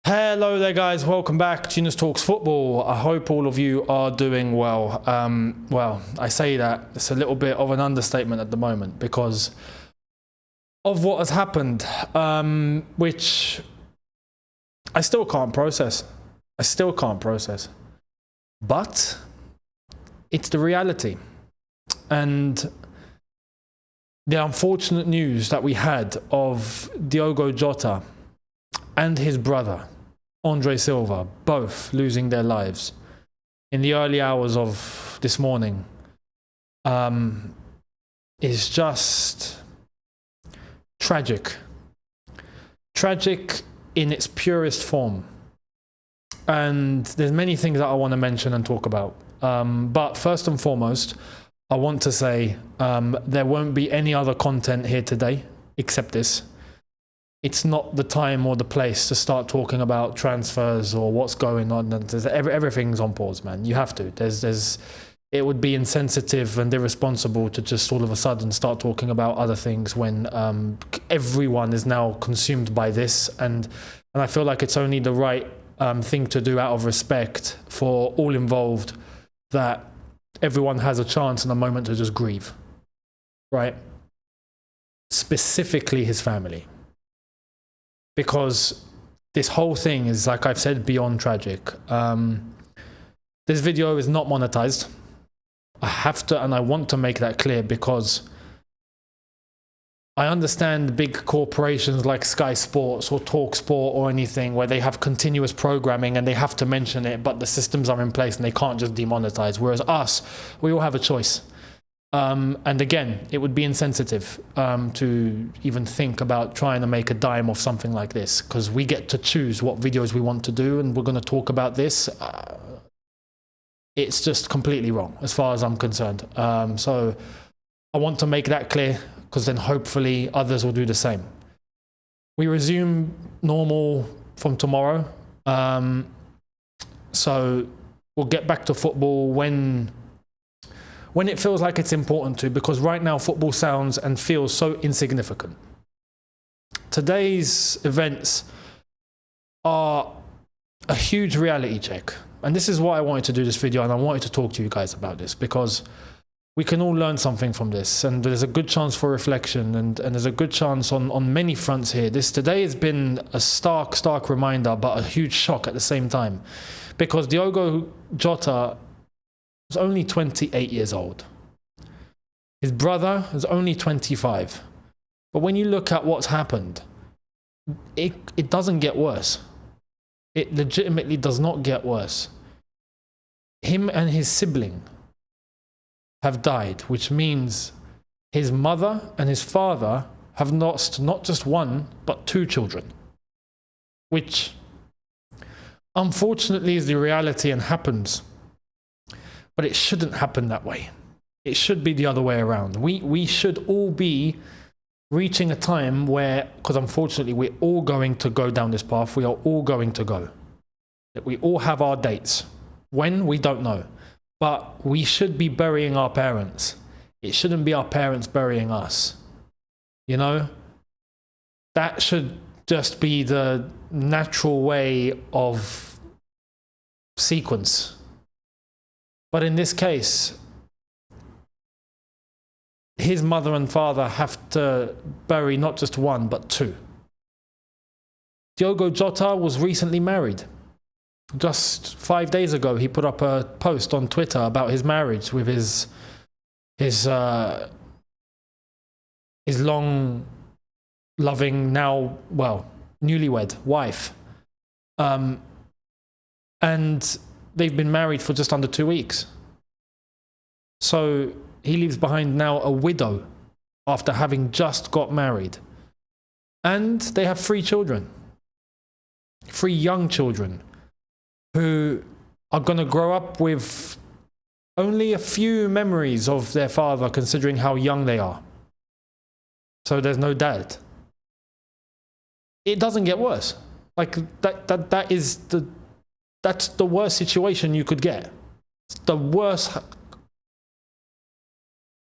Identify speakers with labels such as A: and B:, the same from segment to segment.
A: Hello there guys, welcome back to Younes Talks Football. I hope all of you are doing well. Well, I say that, it's a little bit of an understatement at the moment because of what has happened, which I still can't process. But it's the reality. And the unfortunate news that we had of Diogo Jota and his brother, Andre Silva, both losing their lives in the early hours of this morning, is just tragic. Tragic in its purest form. And there's many things that I want to mention and talk about. But first and foremost, I want to say there won't be any other content here today except this. It's not the time or the place to start talking about transfers or what's going on. Everything's on pause, man. You have to. It would be insensitive and irresponsible to just all of a sudden start talking about other things when everyone is now consumed by this. And I feel like it's only the right thing to do out of respect for all involved, that everyone has a chance and a moment to just grieve, right? Specifically his family. Because this whole thing is, like I've said, beyond tragic. This video is not monetized. I have to, and I want to make that clear, because I understand big corporations like Sky Sports or Talk Sport or anything where they have continuous programming and they have to mention it, but the systems are in place and they can't just demonetize. Whereas us, we all have a choice. And again, it would be insensitive to even think about trying to make a dime off something like this, because we get to choose what videos we want to do, and we're going to talk about this. It's just completely wrong as far as I'm concerned. So I want to make that clear, because then hopefully others will do the same. We resume normal from tomorrow. So we'll get back to football when it feels like it's important to, because right now football sounds and feels so insignificant. Today's events are a huge reality check. And this is why I wanted to do this video, and I wanted to talk to you guys about this, because we can all learn something from this, and there's a good chance for reflection, and there's a good chance on many fronts here. Today has been a stark reminder, but a huge shock at the same time, because Diogo Jota was only 28 years old. His brother is only 25. But when you look at what's happened, it doesn't get worse. It legitimately does not get worse. Him and his sibling have died, which means his mother and his father have lost not just one, but two children, which unfortunately is the reality and happens. But it shouldn't happen that way. It should be the other way around. We should all be reaching a time where, because unfortunately we're all going to go down this path, we are all going to go. That we all have our dates. When, we don't know. But we should be burying our parents. It shouldn't be our parents burying us. You know? That should just be the natural way of sequence. But in this case, his mother and father have to bury not just one, but two. Diogo Jota was recently married. Just 5 days ago, he put up a post on Twitter about his marriage with his long, loving, now, well, newlywed wife. And they've been married for just under 2 weeks. So he leaves behind now a widow after having just got married. And they have 3 children. 3 young children who are going to grow up with only a few memories of their father, considering how young they are. So there's no dad. It doesn't get worse. Like that's the worst situation you could get. It's the worst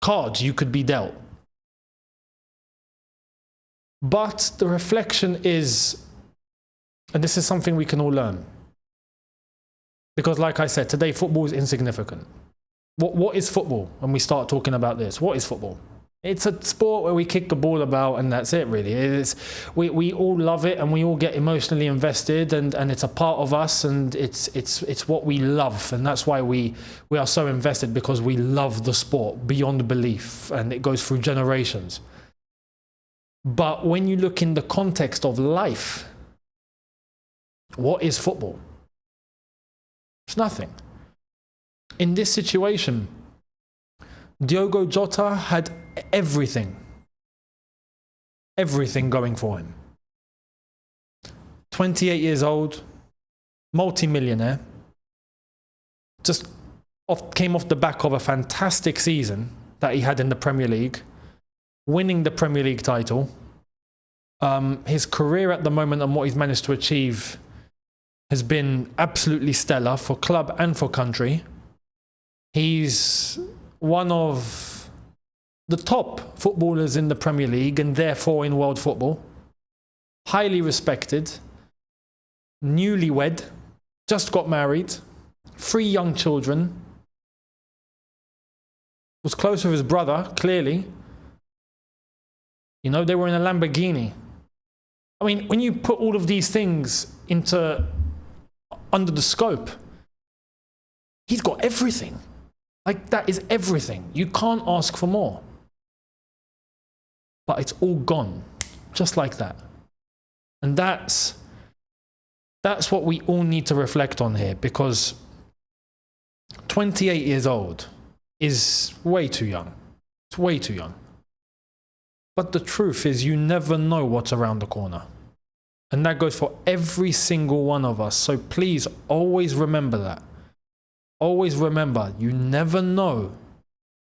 A: cards you could be dealt. But the reflection is, And this is something we can all learn. Because like I said, today football is insignificant. What is football when we start talking about this? What is football? It's a sport where we kick the ball about and that's it really. We all love it and we all get emotionally invested and it's a part of us and it's what we love, and that's why we are so invested, because we love the sport beyond belief and it goes through generations. But when you look in the context of life, what is football? It's nothing. In this situation, Diogo Jota had everything going for him. 28 years old, multi-millionaire, just came off the back of a fantastic season that he had in the Premier League, winning the Premier League title. His career at the moment and what he's managed to achieve has been absolutely stellar for club and for country. He's one of the top footballers in the Premier League and therefore in world football. Highly respected, newlywed, just got married, 3 young children, was close with his brother, clearly. You know, they were in a Lamborghini. I mean, when you put all of these things under the scope, he's got everything. Like, that is everything. You can't ask for more. But it's all gone, just like that. And that's what we all need to reflect on here, because 28 years old is way too young. It's way too young. But the truth is, you never know what's around the corner. And that goes for every single one of us. So please always remember that. Always remember, you never know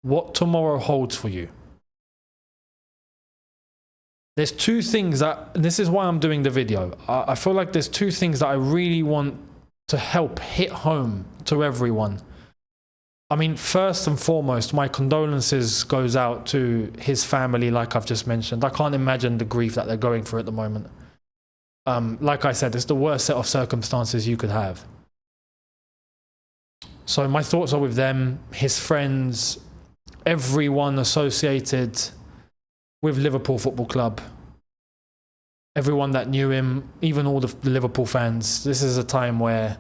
A: what tomorrow holds for you. There's 2 things that, and this is why I'm doing the video. I feel like there's 2 things that I really want to help hit home to everyone. I mean, first and foremost, my condolences goes out to his family, like I've just mentioned. I can't imagine the grief that they're going through at the moment. Like I said, it's the worst set of circumstances you could have. So my thoughts are with them, his friends, everyone associated with Liverpool Football Club, everyone that knew him, even all the Liverpool fans. This is a time where,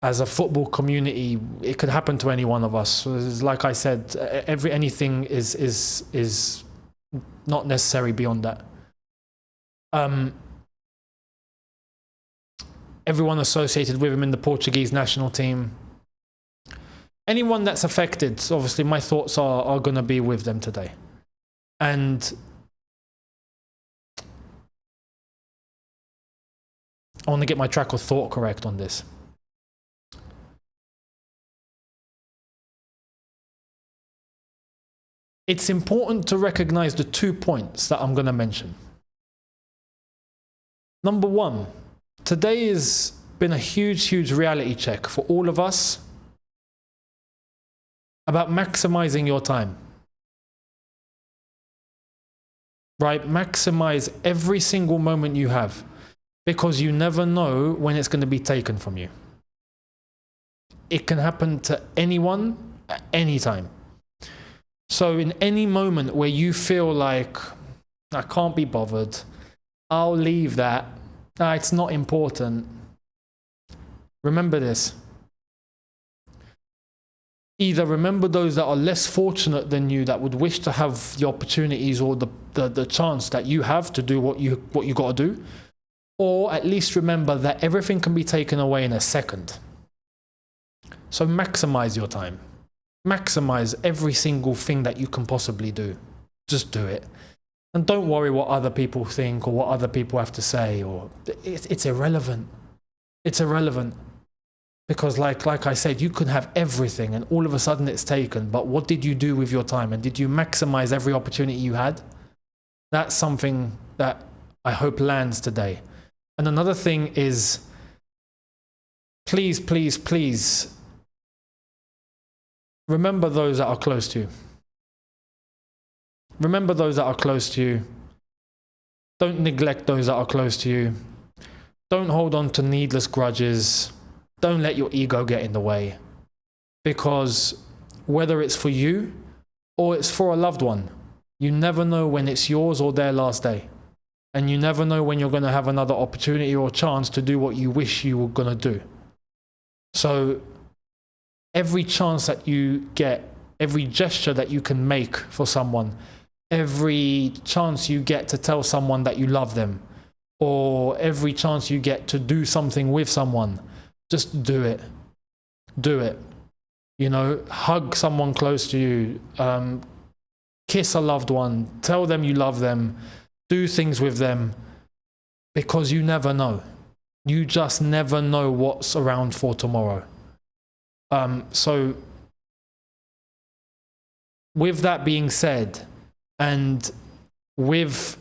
A: as a football community, it could happen to any one of us. Like I said, anything is not necessary beyond that. Everyone associated with him in the Portuguese national team. Anyone that's affected, obviously my thoughts are going to be with them today. And I want to get my track of thought correct on this. It's important to recognize the 2 points that I'm going to mention. Number 1, today has been a huge reality check for all of us about maximizing your time. Right? Maximize every single moment you have, because you never know when it's going to be taken from you. It can happen to anyone at any time. So in any moment where you feel like, I can't be bothered, I'll leave that, it's not important, remember this. Either remember those that are less fortunate than you, that would wish to have the opportunities or the chance that you have to do what you got to do, or at least remember that everything can be taken away in a second. So maximize your time. Maximize every single thing that you can possibly do. Just do it. And don't worry what other people think or what other people have to say. Or it's irrelevant. It's irrelevant. Because like I said, you could have everything and all of a sudden it's taken. But what did you do with your time? And did you maximize every opportunity you had? That's something that I hope lands today. And another thing is, please, please, please, remember those that are close to you. Remember those that are close to you. Don't neglect those that are close to you. Don't hold on to needless grudges. Don't let your ego get in the way. Because whether it's for you or it's for a loved one, you never know when it's yours or their last day. And you never know when you're going to have another opportunity or chance to do what you wish you were going to do. So every chance that you get, every gesture that you can make for someone, every chance you get to tell someone that you love them, or every chance you get to do something with someone, just do it. Do it. You know, hug someone close to you, kiss a loved one, tell them you love them, do things with them, because you never know. You just never know what's around for tomorrow. So with that being said, and with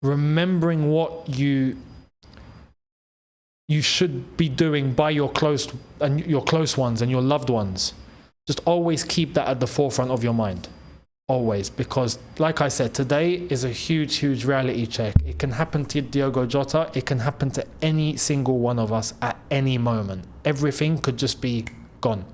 A: remembering what you should be doing by your close ones and your loved ones, just always keep that at the forefront of your mind. Always. Because like I said, today is a huge reality check. It can happen to Diogo Jota. It can happen to any single one of us at any moment. Everything could just be gone.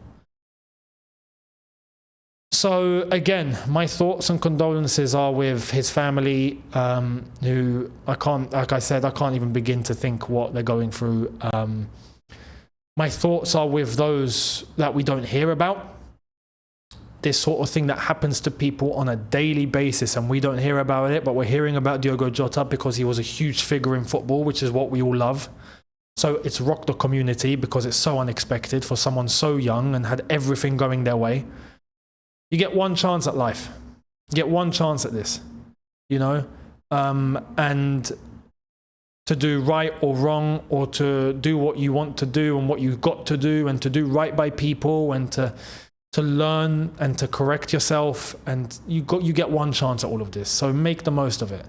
A: So again, my thoughts and condolences are with his family, who like I said, I can't even begin to think what they're going through. My thoughts are with those that we don't hear about. This sort of thing that happens to people on a daily basis and we don't hear about it, but we're hearing about Diogo Jota because he was a huge figure in football, which is what we all love. So it's rocked the community because it's so unexpected for someone so young and had everything going their way. You get one chance at life. You get one chance at this, you know, and to do right or wrong, or to do what you want to do and what you've got to do, and to do right by people, and to learn and to correct yourself. And you get one chance at all of this. So make the most of it.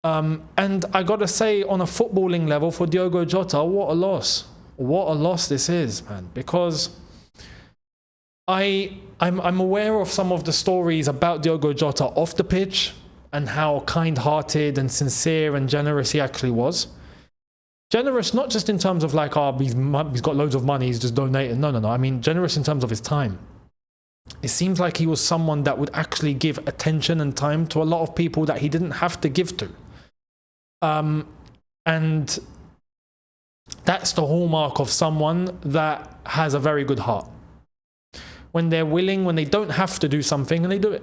A: And I got to say, on a footballing level for Diogo Jota, what a loss. What a loss this is, man. Because I'm aware of some of the stories about Diogo Jota off the pitch and how kind-hearted and sincere and generous he actually was. Generous not just in terms of like, oh, he's got loads of money, he's just donating. No. I mean, generous in terms of his time. It seems like he was someone that would actually give attention and time to a lot of people that he didn't have to give to. And that's the hallmark of someone that has a very good heart. When they're willing, when they don't have to do something, and they do it.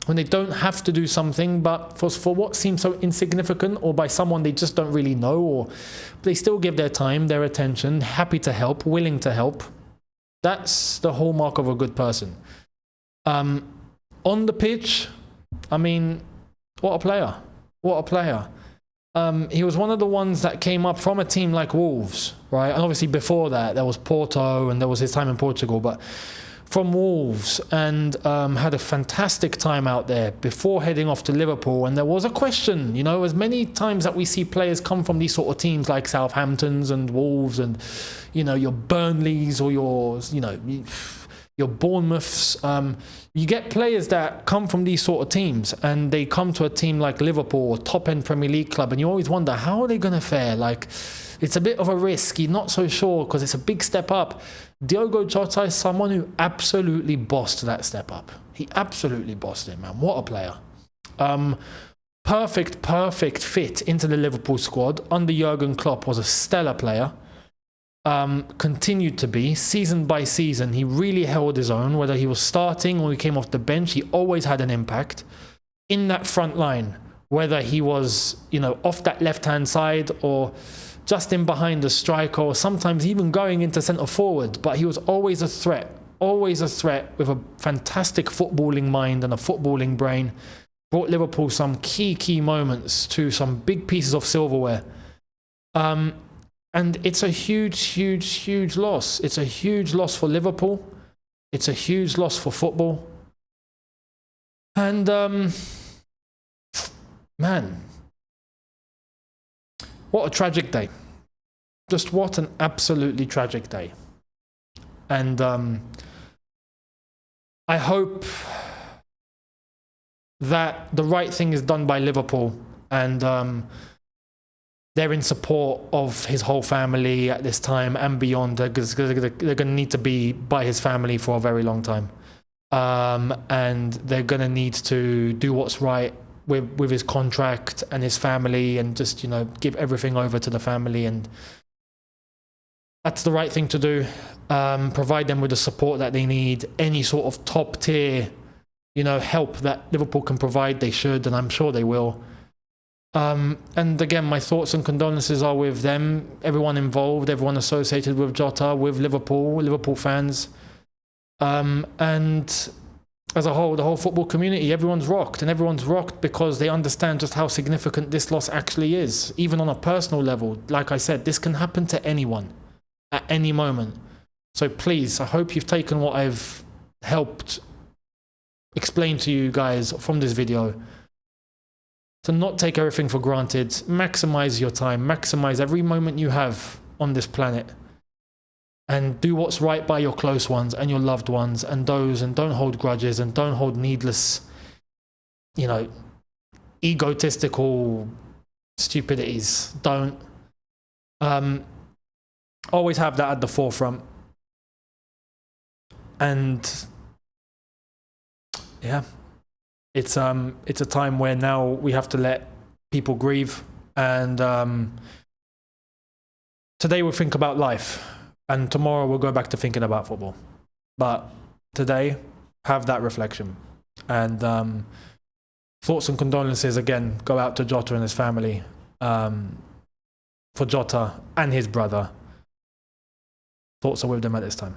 A: When they don't have to do something, but for what seems so insignificant, or by someone they just don't really know, or they still give their time, their attention, happy to help, willing to help. That's the hallmark of a good person. On the pitch, I mean, what a player. What a player. He was one of the ones that came up from a team like Wolves, right? And obviously before that, there was Porto and there was his time in Portugal, but from Wolves, and had a fantastic time out there before heading off to Liverpool. And there was a question, you know, as many times that we see players come from these sort of teams like Southamptons and Wolves and, you know, your Burnleys or your Bournemouths, you get players that come from these sort of teams and they come to a team like Liverpool or top-end Premier League club, and you always wonder, how are they going to fare? Like, it's a bit of a risk. You're not so sure because it's a big step up. Diogo Jota is someone who absolutely bossed that step up. He absolutely bossed it, man. What a player. Perfect fit into the Liverpool squad. Under Jurgen Klopp, was a stellar player. Continued to be, season by season. He really held his own, whether he was starting or he came off the bench. He always had an impact in that front line, whether he was, you know, off that left-hand side or just in behind the striker, or sometimes even going into centre forward. But he was always a threat with a fantastic footballing mind and a footballing brain. Brought Liverpool some key moments to some big pieces of silverware. And it's a huge loss. It's a huge loss for Liverpool. It's a huge loss for football. And man, what a tragic day. Just what an absolutely tragic day. And I hope that the right thing is done by Liverpool, and they're in support of his whole family at this time and beyond. They're going to need to be by his family for a very long time. And they're going to need to do what's right with his contract and his family, and just, you know, give everything over to the family. And that's the right thing to do. Provide them with the support that they need. Any sort of top tier, you know, help that Liverpool can provide, they should, and I'm sure they will. And again, my thoughts and condolences are with them, everyone involved, everyone associated with Jota, with Liverpool fans, and as a whole, the whole football community. Everyone's rocked, and everyone's rocked because they understand just how significant this loss actually is, even on a personal level. Like I said, this can happen to anyone at any moment. So please, I hope you've taken what I've helped explain to you guys from this video, to not take everything for granted. Maximize your time, maximize every moment you have on this planet, and do what's right by your close ones and your loved ones, and don't hold grudges, and don't hold needless, you know, egotistical stupidities. Don't. Always have that at the forefront. And yeah, it's a time where now we have to let people grieve, and today we'll think about life, and tomorrow we'll go back to thinking about football. But today, have that reflection. And thoughts and condolences again go out to Jota and his family, for Jota and his brother. Thoughts are with them at this time.